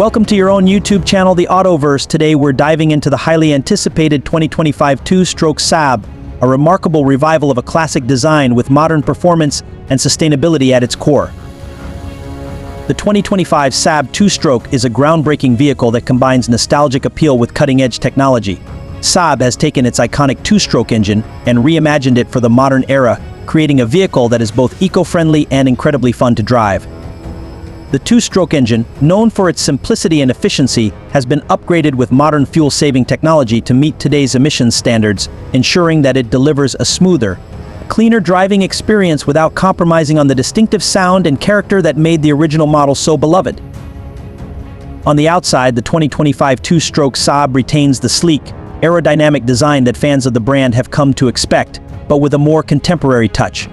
Welcome to your own YouTube channel, TheAutoVerse. Today we're diving into the highly anticipated 2025 Two-Stroke Saab, a remarkable revival of a classic design with modern performance and sustainability at its core. The 2025 Saab Two-Stroke is a groundbreaking vehicle that combines nostalgic appeal with cutting-edge technology. Saab has taken its iconic two-stroke engine and reimagined it for the modern era, creating a vehicle that is both eco-friendly and incredibly fun to drive. The two-stroke engine, known for its simplicity and efficiency, has been upgraded with modern fuel-saving technology to meet today's emissions standards, ensuring that it delivers a smoother, cleaner driving experience without compromising on the distinctive sound and character that made the original model so beloved. On the outside, the 2025 two-stroke Saab retains the sleek, aerodynamic design that fans of the brand have come to expect, but with a more contemporary touch.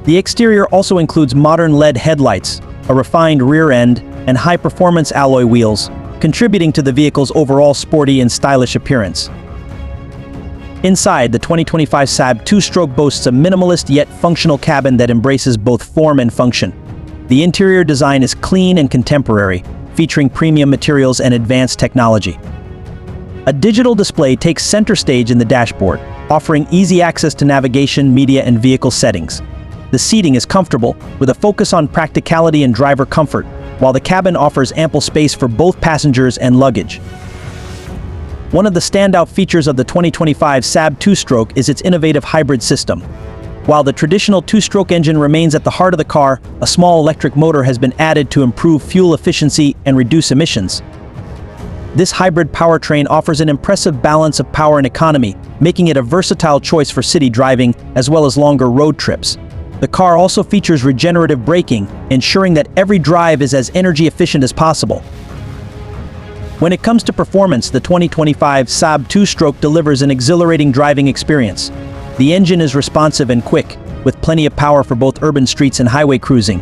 The exterior also includes modern LED headlights, a refined rear end, and high-performance alloy wheels, contributing to the vehicle's overall sporty and stylish appearance. Inside, the 2025 Saab two-stroke boasts a minimalist yet functional cabin that embraces both form and function. The interior design is clean and contemporary, featuring premium materials and advanced technology. A digital display takes center stage in the dashboard, offering easy access to navigation, media, and vehicle settings. The seating is comfortable, with a focus on practicality and driver comfort, while the cabin offers ample space for both passengers and luggage. One of the standout features of the 2025 Saab two-stroke is its innovative hybrid system. While the traditional two-stroke engine remains at the heart of the car, a small electric motor has been added to improve fuel efficiency and reduce emissions. This hybrid powertrain offers an impressive balance of power and economy, making it a versatile choice for city driving as well as longer road trips. The car also features regenerative braking, ensuring that every drive is as energy efficient as possible. When it comes to performance, the 2025 Saab two-stroke delivers an exhilarating driving experience. The engine is responsive and quick, with plenty of power for both urban streets and highway cruising.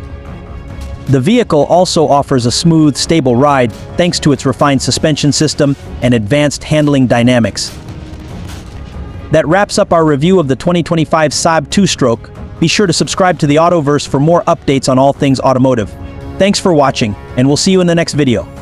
The vehicle also offers a smooth, stable ride thanks to its refined suspension system and advanced handling dynamics. That wraps up our review of the 2025 Saab two-stroke. Be sure to subscribe to the AutoVerse for more updates on all things automotive. Thanks for watching, and we'll see you in the next video.